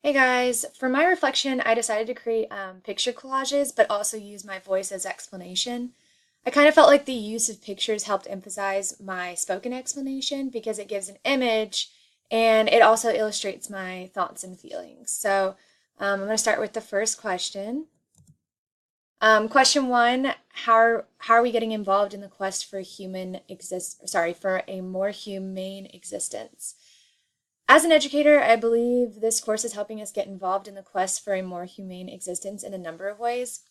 Hey guys, for my reflection, I decided to create picture collages, but also use my voice as explanation. I kind of felt like the use of pictures helped emphasize my spoken explanation because it gives an image and it also illustrates my thoughts and feelings. So I'm going to start with the first question. Question one, how are we getting involved in the quest for for a more humane existence? As an educator, I believe this course is helping us get involved in the quest for a more humane existence in a number of ways.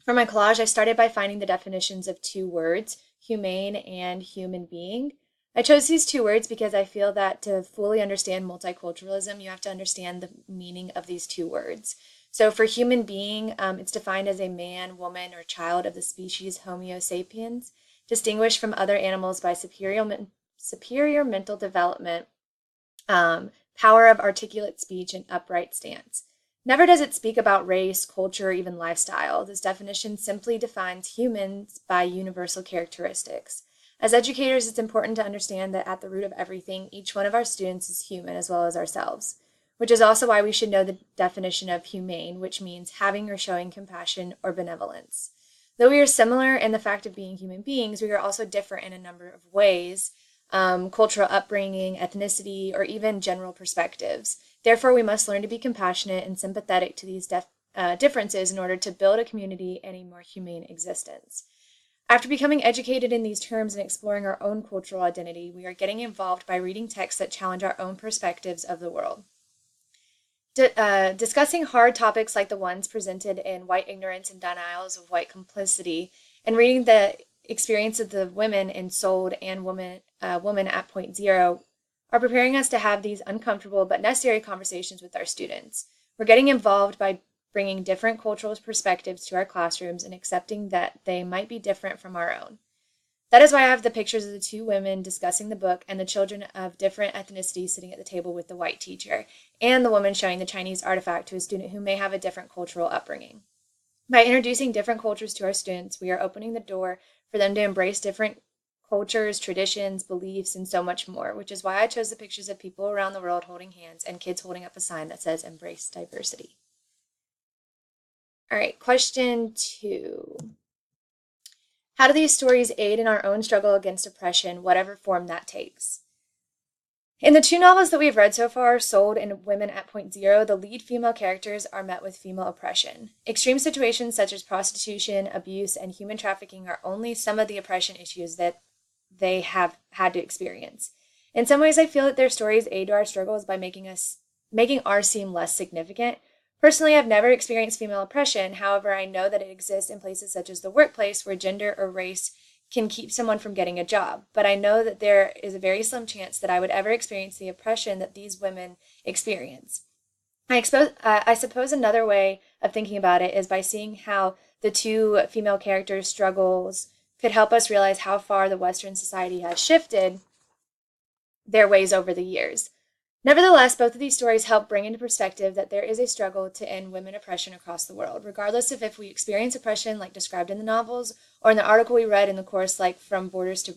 For my collage, I started by finding the definitions of two words, humane and human being. I chose these two words because I feel that to fully understand multiculturalism, you have to understand the meaning of these two words. So for human being, it's defined as a man, woman, or child of the species Homo sapiens, distinguished from other animals by superior mental development, power of articulate speech, and upright stance. Never does it speak about race, culture, or even lifestyle. This definition simply defines humans by universal characteristics. As educators, it's important to understand that at the root of everything, each one of our students is human as well as ourselves, which is also why we should know the definition of humane, which means having or showing compassion or benevolence. Though we are similar in the fact of being human beings, we are also different in a number of ways. Cultural upbringing, ethnicity, or even general perspectives. Therefore, we must learn to be compassionate and sympathetic to these differences in order to build a community and a more humane existence. After becoming educated in these terms and exploring our own cultural identity, we are getting involved by reading texts that challenge our own perspectives of the world. Discussing hard topics like the ones presented in White Ignorance and Denials of White Complicity, and reading the experience of the women in Sold and Woman at Point Zero are preparing us to have these uncomfortable but necessary conversations with our students. We're getting involved by bringing different cultural perspectives to our classrooms and accepting that they might be different from our own. That is why I have the pictures of the two women discussing the book and the children of different ethnicities sitting at the table with the white teacher, and the woman showing the Chinese artifact to a student who may have a different cultural upbringing. By introducing different cultures to our students, we are opening the door for them to embrace different cultures, traditions, beliefs, and so much more, which is why I chose the pictures of people around the world holding hands and kids holding up a sign that says "Embrace Diversity." All right, question 2. How do these stories aid in our own struggle against oppression, whatever form that takes? In the two novels that we've read so far, Sold and Women at Point Zero, the lead female characters are met with female oppression. Extreme situations such as prostitution, abuse, and human trafficking are only some of the oppression issues that they have had to experience. In some ways, I feel that their stories aid our struggles by making ours seem less significant. Personally, I've never experienced female oppression. However, I know that it exists in places such as the workplace where gender or race can keep someone from getting a job. But I know that there is a very slim chance that I would ever experience the oppression that these women experience. I suppose another way of thinking about it is by seeing how the two female characters' struggles could help us realize how far the Western society has shifted their ways over the years. Nevertheless, both of these stories help bring into perspective that there is a struggle to end women oppression across the world, regardless of if we experience oppression like described in the novels or in the article we read in the course like From Borders to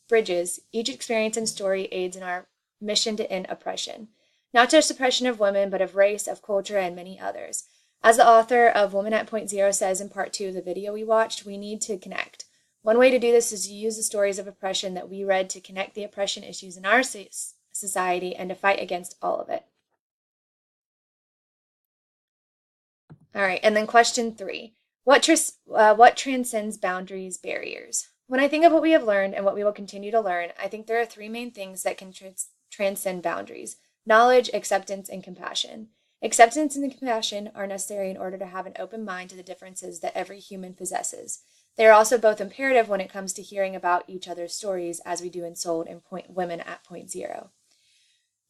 Bridges. Each experience and story aids in our mission to end oppression. Not just oppression of women, but of race, of culture, and many others. As the author of Woman at Point Zero says in part 2 of the video we watched, we need to connect. One way to do this is to use the stories of oppression that we read to connect the oppression issues in our society and to fight against all of it. All right, and then question 3. What transcends boundaries, barriers? When I think of what we have learned and what we will continue to learn, I think there are 3 main things that can transcend boundaries: knowledge, acceptance, and compassion. Acceptance and compassion are necessary in order to have an open mind to the differences that every human possesses. They are also both imperative when it comes to hearing about each other's stories, as we do in Sold and Women at Point Zero.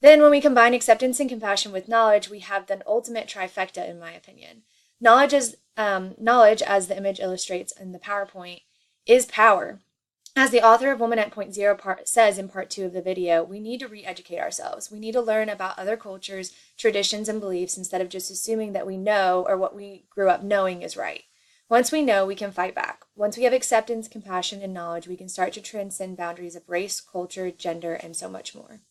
Then when we combine acceptance and compassion with knowledge, we have the ultimate trifecta, in my opinion. Knowledge, as the image illustrates in the PowerPoint, is power. As the author of Woman at Point Zero says in part 2 of the video, we need to re-educate ourselves. We need to learn about other cultures, traditions, and beliefs instead of just assuming that we know or what we grew up knowing is right. Once we know, we can fight back. Once we have acceptance, compassion, and knowledge, we can start to transcend boundaries of race, culture, gender, and so much more.